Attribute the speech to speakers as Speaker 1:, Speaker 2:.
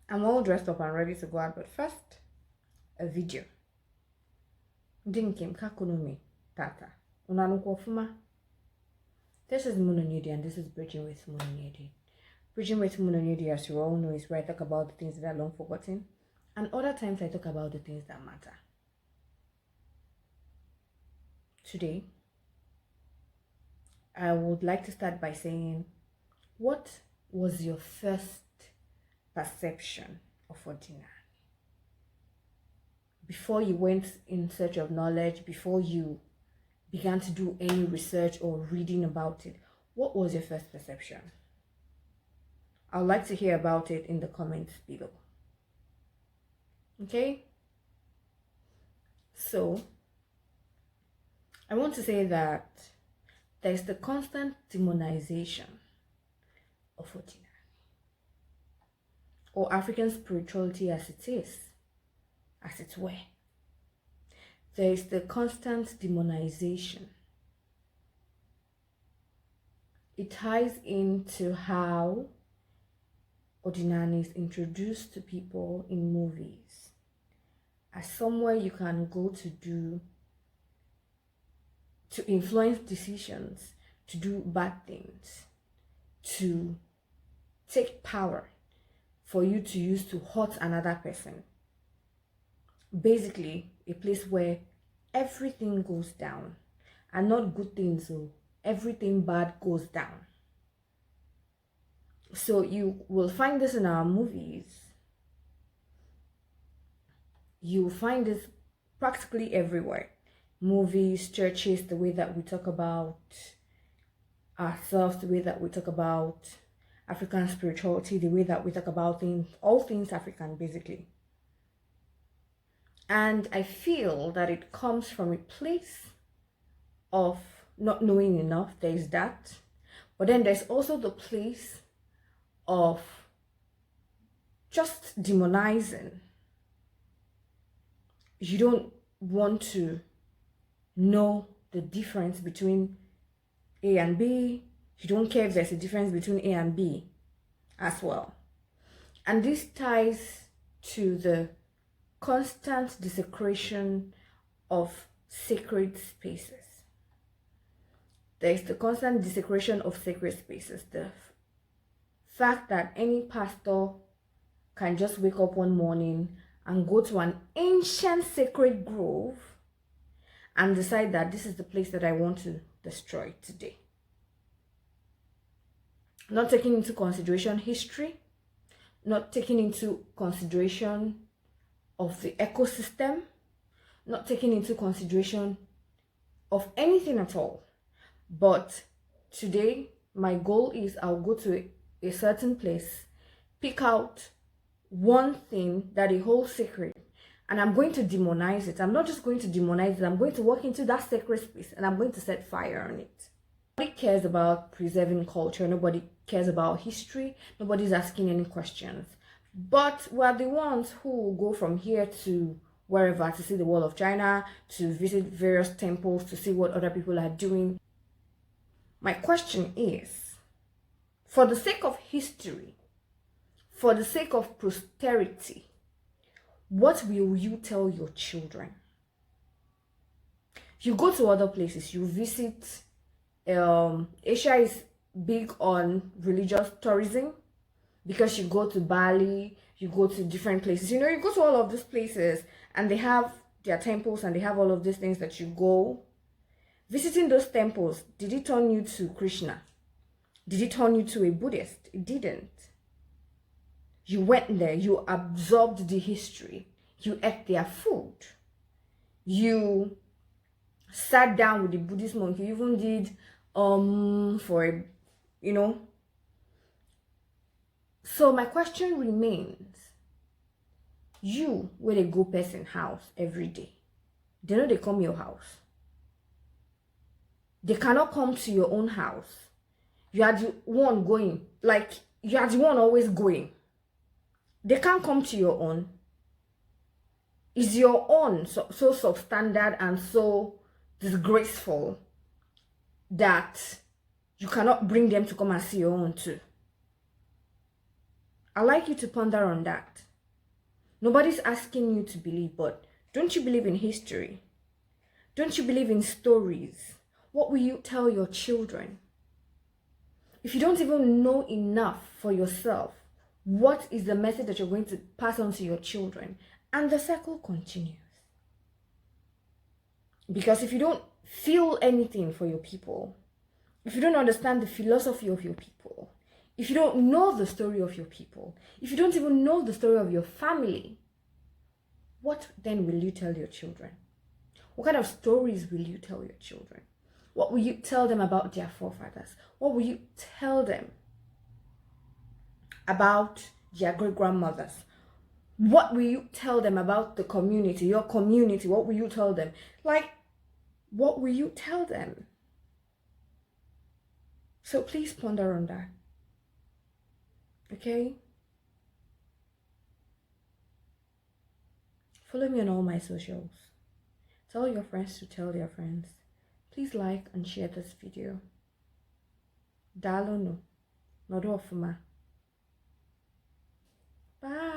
Speaker 1: I'm all dressed up and ready to go out, but first, a video. Ndi Nkem kakunomi tata. Unanukwa fuma. This is Munonyedi and this is Bridging with Munonyedi. Bridging with Munonyedi, as you all know, is where I talk about the things that are long forgotten, and other times I talk about the things that matter. Today, I would like to start by saying, what was your first perception of Odinani? Before you went in search of knowledge, before you began to do any research or reading about it, what was your first perception? I would like to hear about it in the comments below. Okay? So, I want to say that there's the constant demonization of Odinani, or African spirituality as it is, as it were. There is the constant demonization. It ties into how Odinani is introduced to people in movies as somewhere you can go to influence decisions, to do bad things, to take power for you to use to hurt another person. Basically, a place where everything goes down, and not good things, so everything bad goes down. So you will find this in our movies. You will find this practically everywhere. Movies, churches, the way that we talk about ourselves, the way that we talk about African spirituality, the way that we talk about things, all things African basically. And I feel that it comes from a place of not knowing enough. There's that. But then there's also the place of just demonizing. You don't want to know the difference between A and B. You don't care if there's a difference between A and B as well. And this ties to the constant desecration of sacred spaces. There's the constant desecration of sacred spaces. The fact that any pastor can just wake up one morning and go to an ancient sacred grove and decide that this is the place that I want to destroy today. Not taking into consideration history, not taking into consideration of the ecosystem, not taking into consideration of anything at all. But today, my goal is I'll go to a certain place, pick out one thing that is whole sacred, and I'm going to demonize it. I'm not just going to demonize it, I'm going to walk into that sacred space and I'm going to set fire on it. Nobody cares about preserving culture, nobody cares about history, nobody's asking any questions. But we're the ones who will go from here to wherever to see the Wall of China, to visit various temples, to see what other people are doing. My question is, for the sake of history, for the sake of posterity, what will you tell your children? You go to other places, you visit, Asia is big on religious tourism, because you go to Bali, you go to different places. You know, you go to all of these places and they have their temples and they have all of these things that you go. Visiting those temples, did it turn you to Krishna? Did it turn you to a Buddhist? It didn't. You went there, you absorbed the history, you ate their food, you sat down with the Buddhist monk, you even did for, you know. So my question remains, you where they go person house every day, they know they come your house. They cannot come to your own house. You are the one going, like you are the one always going. They can't come to your own. Is your own so substandard and so disgraceful that you cannot bring them to come and see your own too? I'd like you to ponder on that. Nobody's asking you to believe, but don't you believe in history? Don't you believe in stories? What will you tell your children? If you don't even know enough for yourself, what is the message that you're going to pass on to your children? And the circle continues. Because if you don't feel anything for your people, if you don't understand the philosophy of your people, if you don't know the story of your people, if you don't even know the story of your family, what then will you tell your children? What kind of stories will you tell your children? What will you tell them about their forefathers? What will you tell them about their great-grandmothers? What will you tell them about the community, your community? What will you tell them? Like, what will you tell them? So please ponder on that. Okay? Follow me on all my socials. Tell your friends to tell their friends. Please like and share this video. Dalo no. Nodo ofuma. Bye.